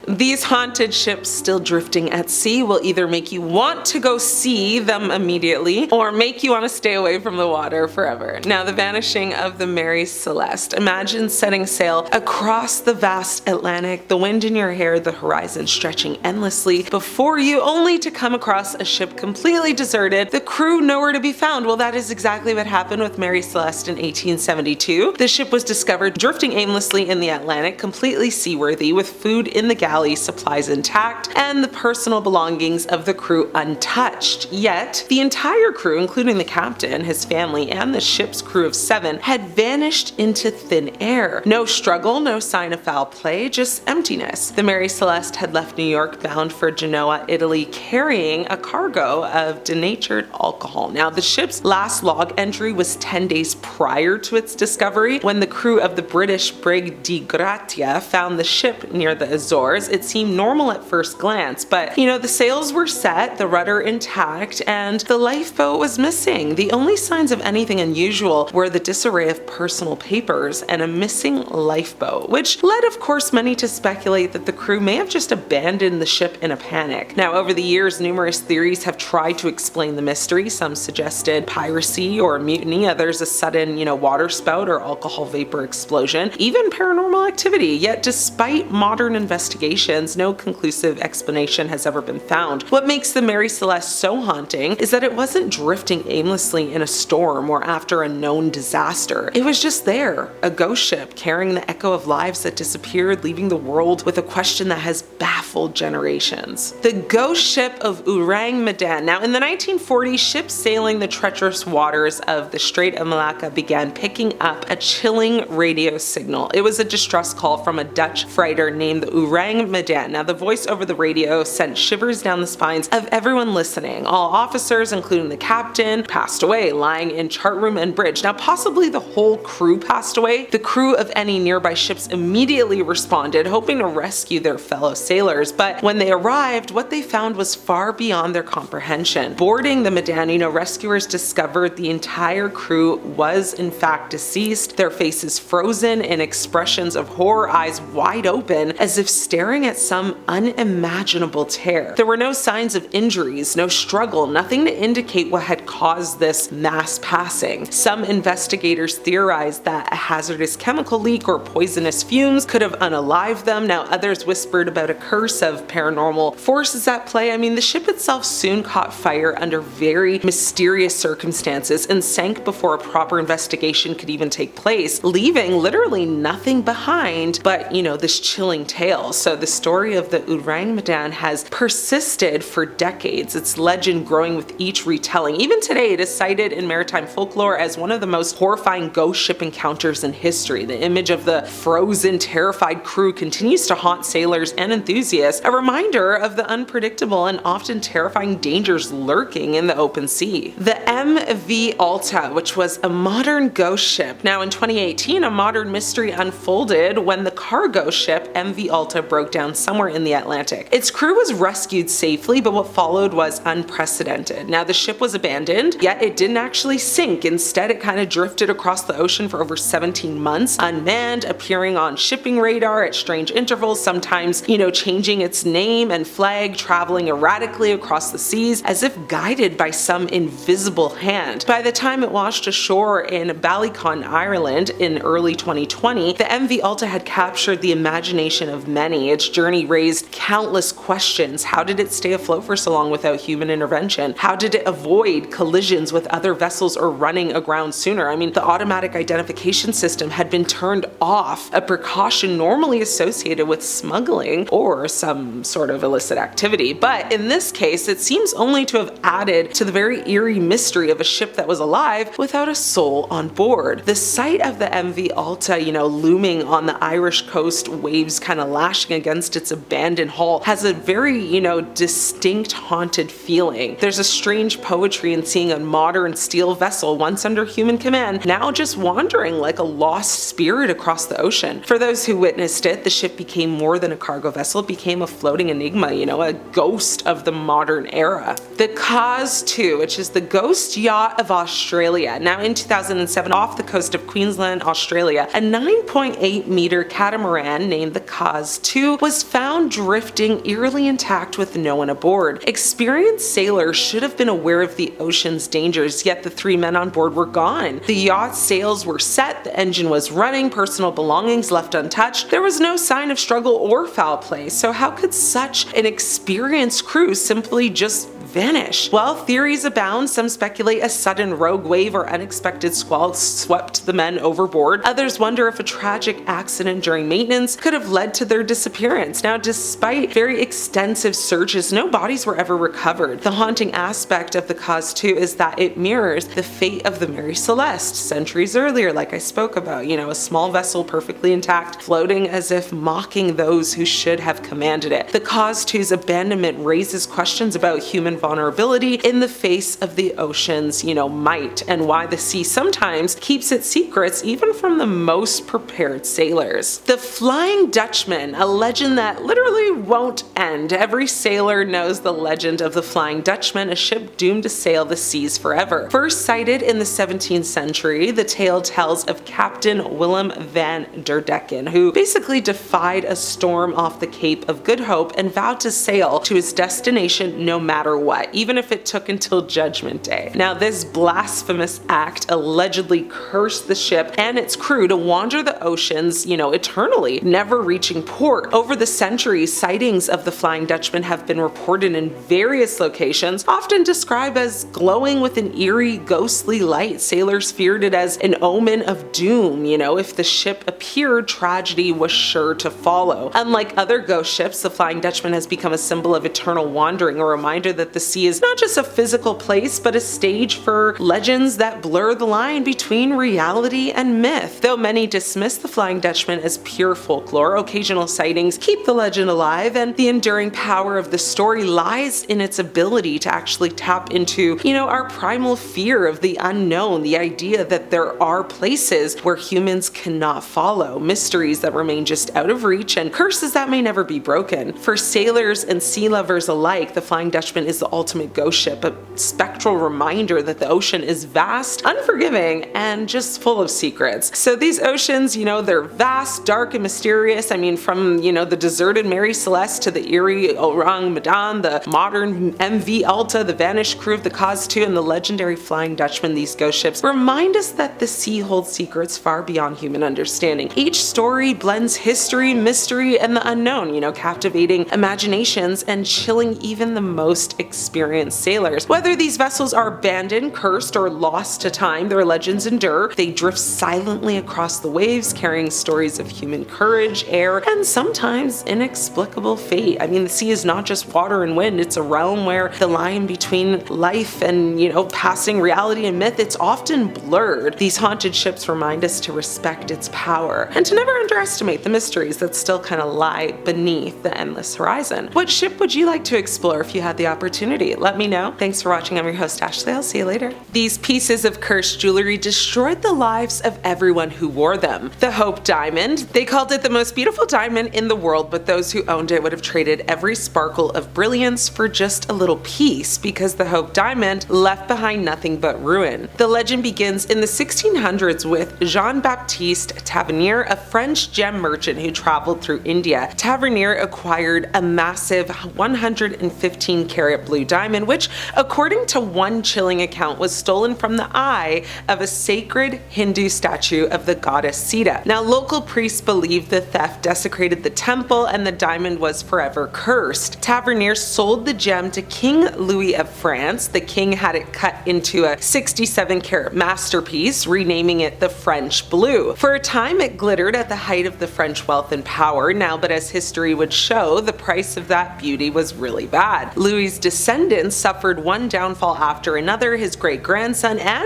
These haunted ships still drifting at sea will either make you want to go see them immediately or make you want to stay away from the water forever. Now, the vanishing of the Mary Celeste. Imagine setting sail across the vast Atlantic, the wind in your hair, the horizon stretching endlessly before you, only to come across a ship completely deserted, the crew nowhere to be found. Well, that is exactly what happened with Mary Celeste in 1872. The ship was discovered drifting aimlessly in the Atlantic, completely seaworthy, with food in the galley, supplies intact, and the personal belongings of the crew untouched. Yet, the entire crew, including the captain, his family, and the ship's crew of 7, had vanished into thin air. No struggle, no sign of foul play, just emptiness. The Mary Celeste had left New York bound for Genoa, Italy, carrying a cargo of denatured alcohol. Now, the ship's last log entry was 10 days prior to its discovery. When the crew of the British brig Di Grazia found the ship near the Azores, it seemed normal at first glance, but the sails were set, the rudder intact, and the lifeboat was missing. The only signs of anything unusual were the disarray of personal papers and a missing lifeboat, which led, of course, many to speculate that the crew may have just abandoned the ship in a panic. Now, over the years, numerous theories have tried to explain the mystery. Some suggested piracy or mutiny, others a sudden, water spout or alcohol vapor explosion, even paranormal activity. Yet, despite modern investigations, no conclusive explanation has ever been found. What makes the Mary Celeste so haunting is that it wasn't drifting aimlessly in a storm or after a known disaster. It was just there, a ghost ship carrying the echo of lives that disappeared, leaving the world with a question that has baffled generations. The ghost ship of Ourang, Medan. Now, in the 1940s, ships sailing the treacherous waters of the Strait of Malacca began picking up a chilling radio signal. It was a distress call from a Dutch freighter named the Ourang Medan. Now, the voice over the radio sent shivers down the spines of everyone listening. All officers, including the captain, passed away, lying in chart room and bridge. Now, possibly the whole crew passed away. The crew of any nearby ships immediately responded, hoping to rescue their fellow sailors, but when they arrived, what they found was far beyond their comprehension. Boarding the Medan, rescuers discovered the entire crew was in fact deceased, their faces frozen in expressions of horror, eyes wide open, as if staring at some unimaginable terror. There were no signs of injuries, no struggle, nothing to indicate what had caused this mass passing. Some investigators theorized that a hazardous chemical leak or poisonous fumes could have unalived them. Now, others whispered about a curse of paranormal forces at play. The ship itself soon caught fire under very mysterious circumstances and sank before a proper investigation could even take place, leaving literally nothing behind but, this chilling tale. So the story of the Ourang Medan has persisted for decades, its legend growing with each retelling. Even today, it is cited in maritime folklore as one of the most horrifying ghost ship encounters in history. The image of the frozen, terrified crew continues to haunt sailors and enthusiasts, a reminder of the unpredictable and often terrifying dangers lurking in the open sea. The MV Alta, which was a modern ghost ship. Now, in 2018, a modern mystery unfolded when the cargo ship MV Alta broke down somewhere in the Atlantic. Its crew was rescued safely, but what followed was unprecedented. Now, the ship was abandoned, yet it didn't actually sink. Instead, it kind of drifted across the ocean for over 17 months, unmanned, appearing on shipping radar at strange intervals, sometimes, changing its name and flag, traveling erratically across the seas as if guided by some invisible hand. By the time it washed ashore in Ballycon, Ireland in early 2020, the MV Alta had captured the imagination of many. Its journey raised countless questions. How did it stay afloat for so long without human intervention? How did it avoid collisions with other vessels or running aground sooner? The automatic identification system had been turned off, a precaution normally associated with smuggling or some sort of illicit activity. But in this case, it seems only to have added to the very eerie mystery of a ship that was alive without a soul on board. The sight of the MV Alta, looming on the Irish coast, waves kind of lashing against its abandoned hull, has a very, distinct haunted feeling. There's a strange poetry in seeing a modern steel vessel, once under human command, now just wandering like a lost spirit across the ocean. For those who witnessed it, the ship became more than a cargo vessel, it became a floating enigma, a ghost of the modern era. The Cause 2, which is the ghost yacht of Australia. Now, in 2007, off the coast of Queensland, Australia, a 9.8 meter catamaran named the Cause 2 was found drifting eerily intact with no one aboard. Experienced sailors should have been aware of the ocean's dangers, yet the 3 men on board were gone. The yacht's sails were set, the engine was running, personal belongings left untouched. There was no sign of struggle or foul play, so how could such an experienced crew simply just vanish? Well, theories abound. Some speculate a sudden rogue wave or unexpected squall swept the men overboard. Others wonder if a tragic accident during maintenance could have led to their disappearance. Now, despite very extensive searches, no bodies were ever recovered. The haunting aspect of the cause too is that it mirrors the fate of the Mary Celeste centuries earlier, like I spoke about. You know, a small vessel perfectly intact, floating as if mocking those who should have commanded it. The cause two's abandonment raises questions about human vulnerability in the face of the ocean's, might, and why the sea sometimes keeps its secrets even from the most prepared sailors. The Flying Dutchman, a legend that literally won't end. Every sailor knows the legend of the Flying Dutchman, a ship doomed to sail the seas forever. First sighted in the 17th century, the tale tells of Captain Willem van der Decken, who basically defied a storm off the Cape of Good Hope and vowed to sail to his destination no matter what, even if it took until Judgment Day. Now, this blasphemous act allegedly cursed the ship and its crew to wander the oceans, eternally, never reaching port. Over the centuries, sightings of the Flying Dutchman have been reported in various locations, often described as glowing with an eerie, ghostly light. Sailors feared it as an omen of doom. If the ship appeared, tragedy was sure to follow. Unlike other ghost ships, the Flying Dutchman has become a symbol of eternal wandering, a reminder that the sea is not just a physical place, but a stage for legends that blur the line between reality and myth. Though many dismiss the Flying Dutchman as pure folklore, occasional sightings keep the legend alive, and the enduring power of the story lies in its ability to actually tap into, our primal fear of the unknown, the idea that there are places where humans cannot follow, mysteries that remain just out of reach, and curses that may never be broken. For sailors and sea lovers alike, the Flying Dutchman is the ultimate ghost ship, a spectral reminder that the ocean is vast, unforgiving, and just full of secrets. So these oceans, they're vast, dark, and mysterious. I mean, from, the deserted Mary Celeste to the eerie Ourang Medan, the modern MV Alta, the vanished crew of the Cause 2, and the legendary Flying Dutchman, these ghost ships remind us that the sea holds secrets far beyond human understanding. Each story blends history, mystery, and the unknown, captivating imaginations and chilling even the most experienced sailors. Whether these vessels are abandoned, cursed, or lost to time, their legends endure. They drift silently across the waves, carrying stories of human courage, air, and sometimes inexplicable fate. I mean, the sea is not just water and wind, it's a realm where the line between life and, passing reality and myth, it's often blurred. These haunted ships remind us to respect its power and to never underestimate the mysteries that still kind of lie beneath the endless horizon. What ship would you like to explore if you had the opportunity? Let me know. Thanks for watching. I'm your host, Ashley. I'll see you later. These pieces of cursed jewelry destroyed the lives of everyone who wore them. The Hope Diamond. They called it the most beautiful diamond in the world, but those who owned it would have traded every sparkle of brilliance for just a little piece, because the Hope Diamond left behind nothing but ruin. The legend begins in the 1600s with Jean-Baptiste Tavernier, a French gem merchant who traveled through India. Tavernier acquired a massive 115 karat blue diamond, which, according to one chilling account, was stolen from the eye of a sacred Hindu statue of the goddess Sita. Now, local priests believed the theft desecrated the temple and the diamond was forever cursed. Tavernier sold the gem to King Louis of France. The king had it cut into a 67 karat masterpiece, renaming it the French Blue. For a time, it glittered at the height of the French wealth and power. Now, but as history would show, the price of that beauty was really bad. Louis's descendants suffered one downfall after another. His great-grandson and